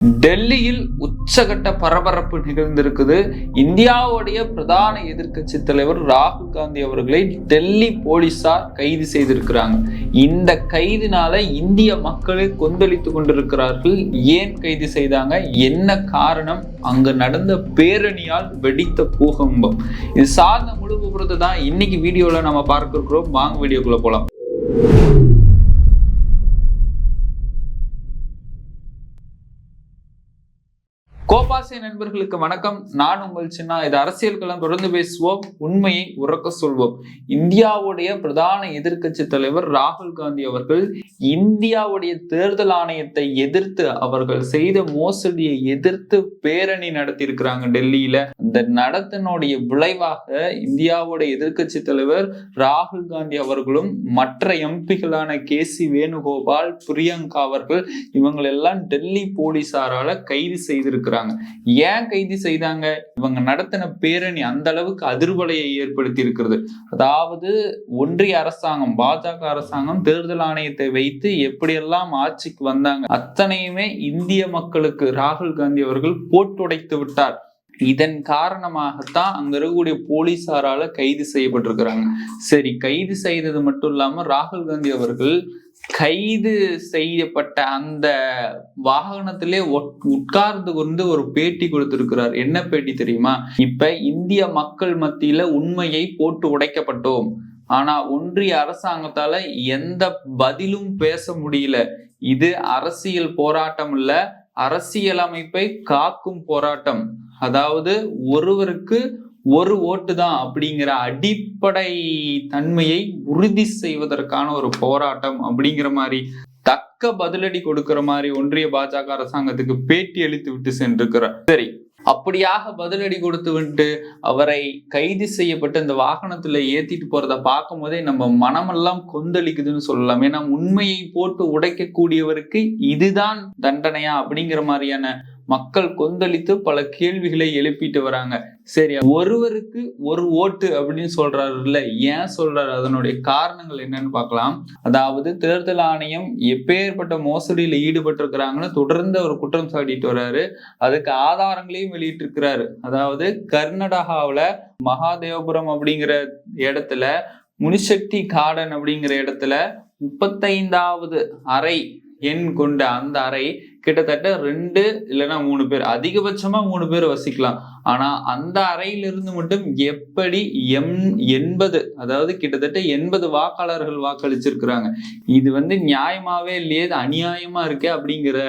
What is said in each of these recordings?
டெல்லியில் உச்சகட்ட பரபரப்பு நிகழ்ந்திருக்குது. இந்தியாவுடைய பிரதான எதிர்க்கட்சி தலைவர் ராகுல் காந்தி அவர்களை டெல்லி போலீசார் கைது செய்திருக்கிறாங்க. இந்த கைதினால இந்திய மக்களே கொந்தளித்து கொண்டிருக்கிறார்கள். ஏன் கைது செய்தாங்க, என்ன காரணம், அங்க நடந்த பேரணியால் வெடித்த பூகம்பம், இது சார்ந்த முழு விவரத்தை தான் இன்னைக்கு வீடியோல நம்ம பார்க்க இருக்கிறோம். வாங்க வீடியோக்குள்ள போலாம். கோபாசை நண்பர்களுக்கு வணக்கம். நான் உங்கள் சின்ன. இது அரசியல் களம், தொடர்ந்து பேசுவோம், உண்மையை உறக்க சொல்வோம். இந்தியாவுடைய பிரதான எதிர்க்கட்சி தலைவர் ராகுல் காந்தி அவர்கள் இந்தியாவுடைய தேர்தல் ஆணையத்தை எதிர்த்து, அவர்கள் செய்த மோசடியை எதிர்த்து பேரணி நடத்தி இருக்கிறாங்க டெல்லியில. இந்த நடத்தினுடைய விளைவாக இந்தியாவுடைய எதிர்க்கட்சி தலைவர் ராகுல் காந்தி அவர்களும் மற்ற எம்பிகளான கேசி வேணுகோபால், பிரியங்கா அவர்கள், இவங்களெல்லாம் டெல்லி போலீசாரால கைது செய்திருக்கிறாங்க. ஏன் கைது செய்தாங்க? இவங்க நடத்தின பேரணி அந்த அளவுக்கு அதிர்வலையை ஏற்படுத்தி இருக்கிறது. அதாவது ஒன்றிய அரசாங்கம், பாஜக அரசாங்கம் தேர்தல் ஆணையத்தை வைத்து எப்படியெல்லாம் ஆட்சிக்கு வந்தாங்க, அத்தனையுமே இந்திய மக்களுக்கு ராகுல் காந்தி அவர்கள் போட்டுடைத்து விட்டார். இதன் காரணமாகத்தான் அங்க இருக்கக்கூடிய போலீசாரால கைது செய்யப்பட்டிருக்கிறாங்க. சரி, கைது செய்தது மட்டும் இல்லாம ராகுல் காந்தி அவர்கள் கைது செய்யப்பட்ட அந்த வாகனத்திலே உட்கார்ந்து கொண்டு ஒரு பேட்டி கொடுத்திருக்கிறார். என்ன பேட்டி தெரியுமா? இப்ப இந்திய மக்கள் மத்தியில உண்மையை போட்டு உடைக்கப்பட்டோம், ஆனா ஒன்றிய அரசாங்கத்தால எந்த பதிலும் பேச முடியல. இது அரசியல் போராட்டம் இல்ல, அரசியலமைப்பை காக்கும் போராட்டம். அதாவது ஒருவருக்கு ஒரு ஓட்டு தான் அப்படிங்கிற அடிப்படை தன்மையை உறுதி செய்வதற்கான ஒரு போராட்டம் அப்படிங்கிற மாதிரி தக்க பதிலடி கொடுக்கிற மாதிரி ஒன்றிய பாஜக அரசாங்கத்துக்கு பேட்டி அளித்து விட்டு சென்றிருக்கிறார். சரி, அப்படியாக பதிலடி கொடுத்து விட்டு அவரை கைது செய்யப்பட்டு இந்த வாகனத்துல ஏத்திட்டு போறத பார்க்கும் போதே நம்ம மனமெல்லாம் கொந்தளிக்குதுன்னு சொல்லலாம். ஏன்னா உண்மையை போட்டு உடைக்கக்கூடியவருக்கு இதுதான் தண்டனையா அப்படிங்கிற மாதிரியான மக்கள் கொந்தளித்து பல கேள்விகளை எழுப்பிட்டு வராங்க. சரி, ஒருவருக்கு ஒரு ஓட்டு அப்படின்னு சொல்றாருல்ல, ஏன் சொல்றாரு, அதனுடைய காரணங்கள் என்னன்னு பார்க்கலாம். அதாவது தேர்தல் ஆணையம் எப்பேற்பட்ட மோசடியில ஈடுபட்டு இருக்கிறாங்கன்னு தொடர்ந்து அவர் குற்றம் சாட்டிட்டு வர்றாரு. அதுக்கு ஆதாரங்களையும் வெளியிட்டு இருக்கிறாரு. அதாவது கர்நாடகாவில மகாதேவபுரம் அப்படிங்கிற இடத்துல, முனிசக்தி கார்டன் அப்படிங்கிற இடத்துல 35வது அறை எண் கொண்ட அந்த அறை கிட்டத்தட்ட 2 இல்லைன்னா 3 பேர், அதிகபட்சமா 3 பேர் வசிக்கலாம். ஆனா அந்த அறையிலிருந்து மட்டும் எப்படி 80, அதாவது கிட்டத்தட்ட 80 வாக்காளர்கள் வாக்களிச்சிருக்கிறாங்க. இது நியாயமாவே இல்லையே, அநியாயமா இருக்கே அப்படிங்கிற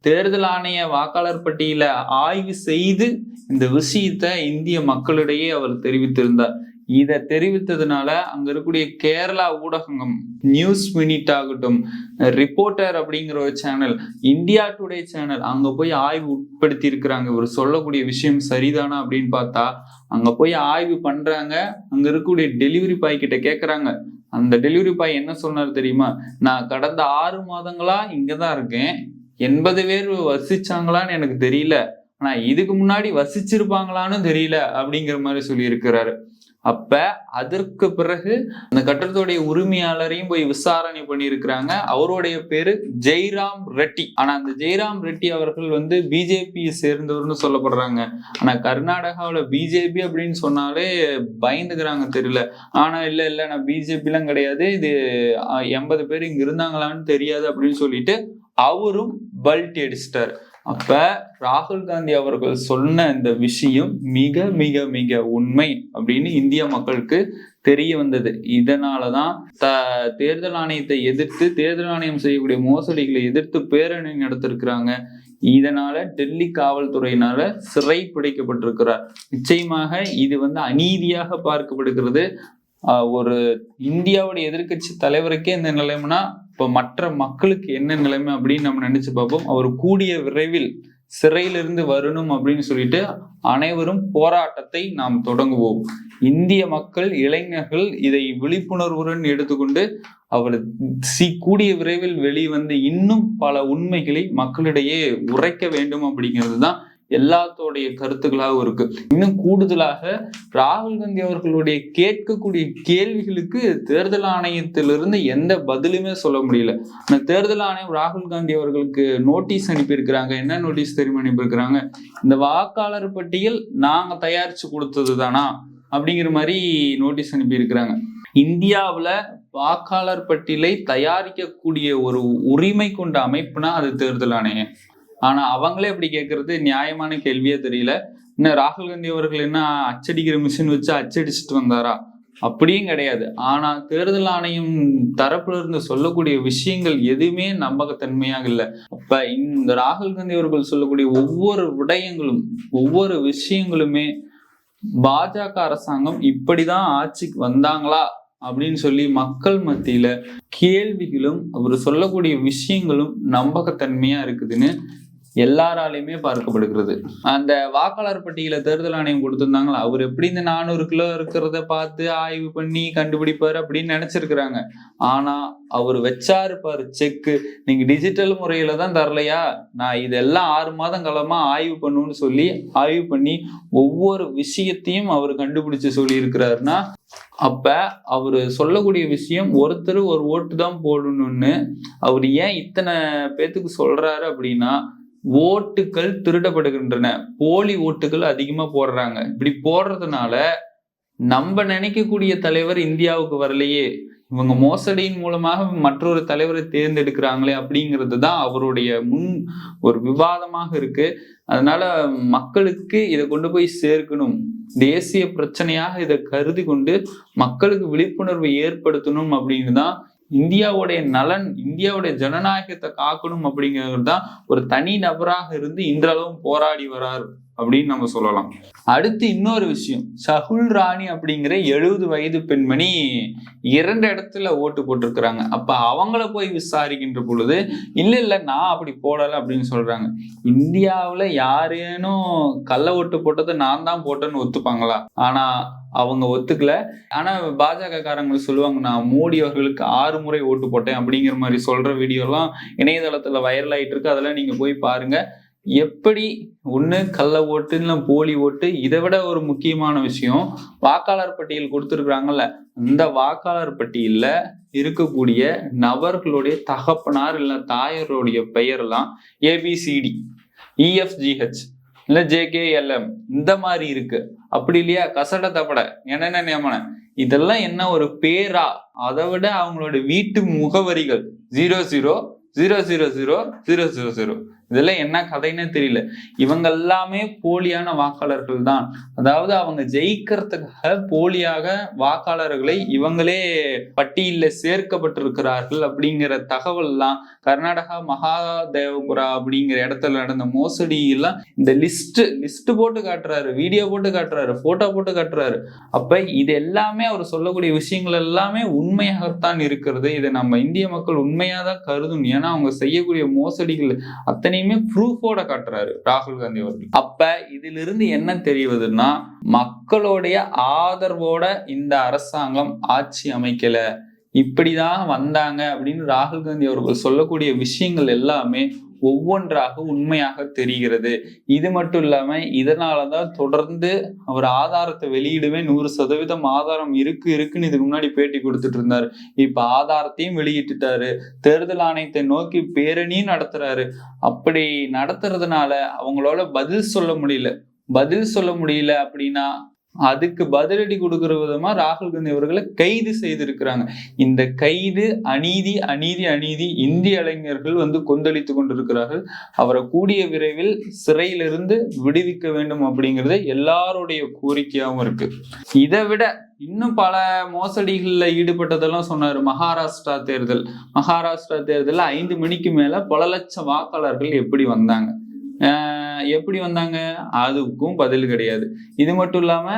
தேர்தல் ஆணைய வாக்காளர் பட்டியல ஆய்வு செய்து இந்த விஷயத்தை இந்திய மக்களிடையே அவர் தெரிவித்திருந்தார். இதை தெரிவித்ததுனால அங்க இருக்கக்கூடிய கேரளா ஊடகங்கள், நியூஸ் மினிட் ஆகட்டும், ரிப்போர்ட்டர் அப்படிங்கிற ஒரு சேனல், இந்தியா டுடே சேனல், அங்க போய் ஆய்வு உட்படுத்தி இருக்கிறாங்க. இவர் சொல்லக்கூடிய விஷயம் சரிதானா அப்படின்னு பார்த்தா அங்க போய் ஆய்வு பண்றாங்க. அங்க இருக்கக்கூடிய டெலிவரி பாய் கிட்ட கேட்கறாங்க. அந்த டெலிவரி பாய் என்ன சொன்னார் தெரியுமா? நான் கடந்த 6 மாதங்களா இங்கதான் இருக்கேன், 80 பேர் வசிச்சாங்களான்னு எனக்கு தெரியல, ஆனா இதுக்கு முன்னாடி வசிச்சிருப்பாங்களான்னு தெரியல அப்படிங்கிற மாதிரி சொல்லி இருக்கிறாரு. அப்ப அதற்கு பிறகு அந்த கட்டடத்துடைய உரிமையாளரையும் போய் விசாரணை பண்ணியிருக்கிறாங்க. அவருடைய பேரு ஜெய்ராம் ரெட்டி. ஆனா அந்த ஜெய்ராம் ரெட்டி அவர்கள் பிஜேபி சேர்ந்தவர்னு சொல்லப்படுறாங்க. ஆனா கர்நாடகாவில பிஜேபி அப்படின்னு சொன்னாலே பயந்துக்கிறாங்க, தெரியல. ஆனா இல்ல நான் பிஜேபி எல்லாம் கிடையாது, இது 80 பேர் இங்க இருந்தாங்களான்னு தெரியாது அப்படின்னு சொல்லிட்டு அவரும் பல்ட்டி அடிச்சிட்டார். அப்ப ராகுல் காந்தி அவர்கள் சொன்ன இந்த விஷயம் மிக மிக மிக உண்மை அப்படின்னு இந்திய மக்களுக்கு தெரிய வந்தது. இதனாலதான் தேர்தல் ஆணையத்தை எதிர்த்து, தேர்தல் ஆணையம் செய்யக்கூடிய மோசடிகளை எதிர்த்து பேரணி நடத்திருக்கிறாங்க. இதனால டெல்லி காவல்துறையினால சிறை பிடிக்கப்பட்டிருக்கிறார். நிச்சயமாக இது அநீதியாக பார்க்கப்படுகிறது. ஒரு இந்தியாவுடைய எதிர்க்கட்சி தலைவருக்கே இந்த நிலைமைனா இப்ப மற்ற மக்களுக்கு என்ன நிலைமை அப்படின்னு நம்ம நினைச்சு பார்ப்போம். அவர் கூடிய விரைவில் சிறையிலிருந்து வரணும் அப்படின்னு சொல்லிட்டு அனைவரும் போராட்டத்தை நாம் தொடங்குவோம். இந்திய மக்கள், இளைஞர்கள் இதை விழிப்புணர்வுடன் எடுத்துக்கொண்டு அவர் கூடிய விரைவில் வெளிவந்து இன்னும் பல உண்மைகளை மக்களிடையே உரைக்க வேண்டும் அப்படிங்கிறது தான் எல்லாத்தோடைய கருத்துக்களாகவும் இருக்கு. இன்னும் கூடுதலாக ராகுல் காந்தி அவர்களுடைய கேட்கக்கூடிய கேள்விகளுக்கு தேர்தல் ஆணையத்திலிருந்து எந்த பதிலுமே சொல்ல முடியல. ஆனா தேர்தல் ஆணையம் ராகுல் காந்தி அவர்களுக்கு நோட்டீஸ் அனுப்பியிருக்கிறாங்க. என்ன நோட்டீஸ் தெரியுமா அனுப்பியிருக்கிறாங்க? இந்த வாக்காளர் பட்டியல் நாங்க தயாரிச்சு கொடுத்தது தானா அப்படிங்கிற மாதிரி நோட்டீஸ் அனுப்பியிருக்கிறாங்க. இந்தியாவுல வாக்காளர் பட்டியலை தயாரிக்கக்கூடிய ஒரு உரிமை கொண்ட அமைப்புனா அது தேர்தல் ஆணையம். ஆனா அவங்களே அப்படி கேட்கறது நியாயமான கேள்வியே தெரியல. இன்னும் ராகுல் காந்தி அவர்கள் என்ன அச்சடிக்கிற மிஷின் வச்சு அச்சடிச்சுட்டு வந்தாரா? அப்படியும் கிடையாது. ஆனா தேர்தல் ஆணையம் தரப்புல இருந்து சொல்லக்கூடிய விஷயங்கள் எதுவுமே நம்பகத்தன்மையாக இல்லை. அப்ப இந்த ராகுல் காந்தி அவர்கள் சொல்லக்கூடிய ஒவ்வொரு விடயங்களும் ஒவ்வொரு விஷயங்களுமே பாஜக அரசாங்கம் இப்படிதான் ஆட்சிக்கு வந்தாங்களா அப்படின்னு சொல்லி மக்கள் மத்தியில கேள்விகளும் அவர் சொல்லக்கூடிய விஷயங்களும் நம்பகத்தன்மையா இருக்குதுன்னு எல்லாராலையுமே பார்க்கப்படுகிறது. அந்த வாக்காளர் பட்டியல தேர்தல் ஆணையம் கொடுத்திருந்தாங்களா, அவர் எப்படி இந்த 400 கிலோ இருக்கிறத பார்த்து ஆய்வு பண்ணி கண்டுபிடிப்பாரு அப்படின்னு நினைச்சிருக்கிறாங்க. ஆனா அவர் வச்சாரு பாரு செக்கு, நீங்க டிஜிட்டல் முறையில தான் தரலையா, நான் இதெல்லாம் 6 மாதம் காலமா ஆய்வு பண்ணுன்னு சொல்லி ஆய்வு பண்ணி ஒவ்வொரு விஷயத்தையும் அவர் கண்டுபிடிச்சு சொல்லி இருக்கிறாருன்னா, அப்ப அவரு சொல்லக்கூடிய விஷயம் ஒருத்தர் ஒரு ஓட்டு தான் போடணும்னு அவர் ஏன் இத்தனை பேத்துக்கு சொல்றாரு அப்படின்னா, ஓட்டுகள் திருடப்படுகின்றன, போலி ஓட்டுகள் அதிகமா போடுறாங்க. இப்படி போடுறதுனால நம்ம நினைக்கக்கூடிய தலைவர் இந்தியாவுக்கு வரலையே, இவங்க மோசடியின் மூலமாக மற்றொரு தலைவரை தேர்ந்தெடுக்கிறாங்களே அப்படிங்கிறது தான் அவருடைய ஒரு விவாதமாக இருக்கு. அதனால மக்களுக்கு இதை கொண்டு போய் சேர்க்கணும், தேசிய பிரச்சனையாக இதை கருதி கொண்டு மக்களுக்கு விழிப்புணர்வை ஏற்படுத்தணும் அப்படின்னு தான், இந்தியாவுடைய நலன், இந்தியாவுடைய ஜனநாயகத்தை காக்கணும் அப்படிங்கிறது தான் ஒரு தனி நபராக இருந்து இன்றளவும் போராடி வரார் அப்படின்னு நம்ம சொல்லலாம். அடுத்து இன்னொரு விஷயம், ஷகுல் ராணி அப்படிங்கிற 70 வயது பெண்மணி 2 இடத்துல ஓட்டு போட்டிருக்கிறாங்க. அப்ப அவங்கள போய் விசாரிக்கின்ற பொழுது இல்ல நான் அப்படி போடல அப்படின்னு சொல்றாங்க. இந்தியாவுல யாரேனும் கள்ள ஓட்டு போட்டதை நான் தான் போட்டேன்னு ஒத்துப்பாங்களா? ஆனா அவங்க ஒத்துக்கல. ஆனா பாஜக காரங்க சொல்லுவாங்க, நான் மோடி அவர்களுக்கு 6 முறை ஓட்டு போட்டேன் அப்படிங்கிற மாதிரி சொல்ற வீடியோ எல்லாம் இணையதளத்துல வைரல் ஆயிட்டு இருக்கு. அதெல்லாம் நீங்க போய் பாருங்க. எப்படி ஒண்ணு கள்ள ஓட்டு இல்ல போலி ஓட்டு. இதை விட ஒரு முக்கியமான விஷயம், வாக்காளர் பட்டியல் கொடுத்துருக்குறாங்கல்ல, அந்த வாக்காளர் பட்டியல்ல இருக்கக்கூடிய நபர்களுடைய தகப்பனார் இல்ல தாயாருடைய பெயர்லாம் ABCD EFGH இல்ல JKLM இந்த மாதிரி இருக்கு. அப்படி இல்லையா கசட தப்பட என்னென்ன நியமன, இதெல்லாம் என்ன ஒரு பேரா? அதை விட அவங்களோட வீட்டு முகவரிகள் 00000000 இதெல்லாம் என்ன கதைன்னு தெரியல. இவங்க எல்லாமே போலியான வாக்காளர்கள் தான். அதாவது அவங்க ஜெயிக்கிறதுக்காக போலியாக வாக்காளர்களை இவங்களே பட்டியல சேர்க்கப்பட்டிருக்கிறார்கள் அப்படிங்கிற தகவல் எல்லாம் கர்நாடகா மகாதேவபுரா அப்படிங்கிற இடத்துல நடந்த மோசடி எல்லாம் இந்த லிஸ்ட் போட்டு காட்டுறாரு, வீடியோ போட்டு காட்டுறாரு, போட்டோ போட்டு காட்டுறாரு. அப்ப இது எல்லாமே அவர் சொல்லக்கூடிய விஷயங்கள் எல்லாமே உண்மையாகத்தான் இருக்கிறது. இதை நம்ம இந்திய மக்கள் உண்மையாதான் கருதும். ஏன்னா அவங்க செய்யக்கூடிய மோசடிகள் அத்தனையுமே ப்ரூஃபோட காட்டுறாரு ராகுல் காந்தி அவர்கள். அப்ப இதிலிருந்து என்ன தெரிவதுன்னா, மக்களுடைய ஆதரவோட இந்த அரசாங்கம் ஆட்சி அமைக்கல, இப்படிதான் வந்தாங்க அப்படின்னு ராகுல் காந்தி அவர்கள் சொல்லக்கூடிய விஷயங்கள் எல்லாமே ஒவ்வொன்றாக உண்மையாக தெரிகிறது. இது மட்டும் இல்லாம இதனாலதான் தொடர்ந்து அவர் ஆதாரத்தை வெளியிடுவேன், 100% ஆதாரம் இருக்குன்னு இதுக்கு முன்னாடி பேட்டி கொடுத்துட்டு இருந்தாரு. இப்ப ஆதாரத்தையும் வெளியிட்டுட்டாரு. தேர்தல் ஆணையத்தை நோக்கி பேரணியும் நடத்துறாரு. அப்படி நடத்துறதுனால அவங்களோட பதில் சொல்ல முடியல அப்படின்னா அதுக்கு பதிலடி கொடுக்கிற விதமா ராகுல் காந்தி அவர்களை கைது செய்திருக்கிறாங்க. இந்த கைது அநீதி. இந்திய இளைஞர்கள் கொந்தளித்து கொண்டிருக்கிறார்கள். அவரை கூடிய விரைவில் சிறையிலிருந்து விடுவிக்க வேண்டும் அப்படிங்கிறது எல்லாருடைய கோரிக்கையாகவும் இருக்கு. இதை விட இன்னும் பல மோசடிகள்ல ஈடுபட்டதெல்லாம் சொன்னாரு. மகாராஷ்டிரா தேர்தல் 5 மணிக்கு மேல பல லட்சம் வாக்காளர்கள் எப்படி வந்தாங்க, அதுக்கும் பதில் கிடையாது. இது மட்டும் இல்லாம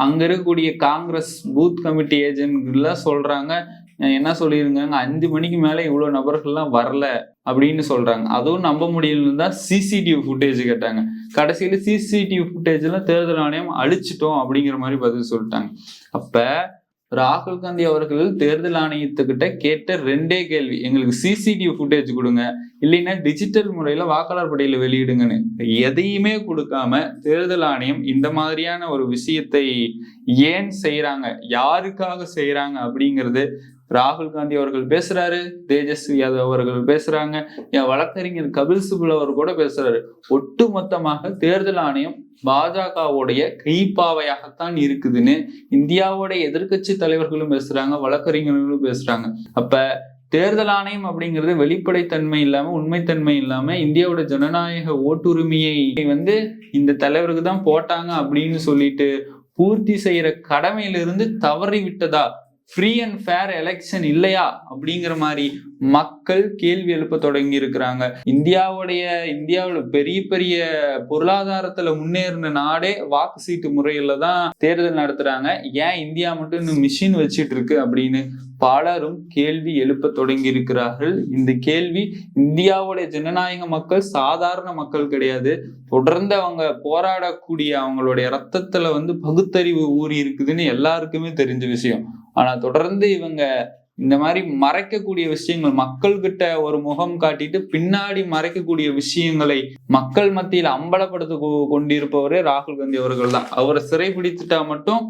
அங்க இருக்கக்கூடிய காங்கிரஸ் பூத் கமிட்டி ஏஜென்ட்லாம் சொல்றாங்க, என்ன சொல்லியிருக்காங்க, 5 மணிக்கு மேல இவ்வளவு நபர்கள்லாம் வரல அப்படின்னு சொல்றாங்க. அதுவும் நம்ப முடியலன்னு தான் CCTV ஃபுட்டேஜ் கேட்டாங்க. கடைசியில CCTV ஃபுட்டேஜ் எல்லாம் தேர்தல் ஆணையம் அழிச்சிட்டோம் அப்படிங்கிற மாதிரி பதில் சொல்லிட்டாங்க. அப்ப ராகுல் காந்தி அவர்கள் தேர்தல் ஆணையத்துக்கிட்ட கேட்ட 2 கேள்வி, எங்களுக்கு சிசிடிவி ஃபுட்டேஜ் கொடுங்க, இல்லைன்னா டிஜிட்டல் முறையில வாக்காளர் பட்டியலை வெளியிடுங்கன்னு. எதையுமே கொடுக்காம தேர்தல் ஆணையம் இந்த மாதிரியான ஒரு விஷயத்தை ஏன் செய்யறாங்க, யாருக்காக செய்யறாங்க அப்படிங்கிறது ராகுல் காந்தி அவர்கள் பேசுறாரு, தேஜஸ்வி யாதவ் அவர்கள் பேசுறாங்க, என் வழக்கறிஞர் கபில் சிபல் அவர் கூட பேசுறாரு. ஒட்டுமொத்தமாக தேர்தல் ஆணையம் பாஜகவுடைய கைப்பாவையாகத்தான் இருக்குதுன்னு இந்தியாவுடைய எதிர்கட்சி தலைவர்களும் பேசுறாங்க, வழக்கறிஞர்களும் பேசுறாங்க. அப்ப தேர்தல் ஆணையம் அப்படிங்கிறது வெளிப்படைத்தன்மை இல்லாம, உண்மைத்தன்மை இல்லாம இந்தியாவோட ஜனநாயக ஓட்டுரிமையை இந்த தலைவருக்கு தான் போட்டாங்க அப்படின்னு சொல்லிட்டு பூர்த்தி செய்யற கடமையிலிருந்து தவறி விட்டதா, ஃப்ரீ அண்ட் ஃபேர் எலெக்ஷன் இல்லையா அப்படிங்கிற மாதிரி மக்கள் கேள்வி எழுப்ப தொடங்கி இருக்கிறாங்க. இந்தியாவோட பெரிய பெரிய பொருளாதாரத்துல முன்னேறின நாடே வாக்கு சீட்டு முறையில தான் தேர்தல் நடத்துறாங்க. ஏன் இந்தியா மட்டும் இன்னும் மிஷின் வச்சிட்டு இருக்கு அப்படின்னு பலரும் கேள்வி எழுப்ப தொடங்கி இருக்கிறார்கள். இந்த கேள்வி இந்தியாவுடைய ஜனநாயக மக்கள் சாதாரண மக்கள் கிடையாது. தொடர்ந்து அவங்க போராடக்கூடிய அவங்களுடைய ரத்தத்துல பகுத்தறிவு ஊறி இருக்குதுன்னு எல்லாருக்குமே தெரிஞ்ச விஷயம். ஆனா தொடர்ந்து இவங்க இந்த மாதிரி மறைக்கக்கூடிய விஷயங்கள், மக்கள் கிட்ட ஒரு முகம் காட்டிட்டு பின்னாடி மறைக்கக்கூடிய விஷயங்களை மக்கள் மத்தியில் அம்பலப்படுத்த கொண்டிருப்பவரே ராகுல் காந்தி அவர்கள் தான். அவரை சிறைபிடித்துட்டா மட்டும்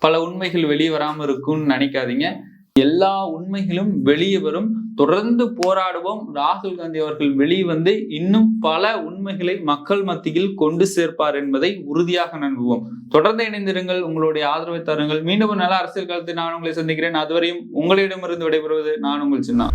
பல உண்மைகள் வெளியே வராம இருக்கும்னு நினைக்காதீங்க. எல்லா உண்மைகளும் வெளியே வரும். தொடர்ந்து போராடுவோம். ராகுல் காந்தி அவர்கள் வெளியே இன்னும் பல உண்மைகளை மக்கள் மத்தியில் கொண்டு சேர்ப்பார் என்பதை உறுதியாக நம்புவோம். தொடர்ந்து இணைந்திருங்கள், உங்களுடைய ஆதரவை தாருங்கள். மீண்டும் நல்ல அரசியல் காலத்தில் நான் உங்களை சந்திக்கிறேன். அதுவரையும் உங்களிடமிருந்து விடைபெறுவது நான் உங்கள் சின்னா.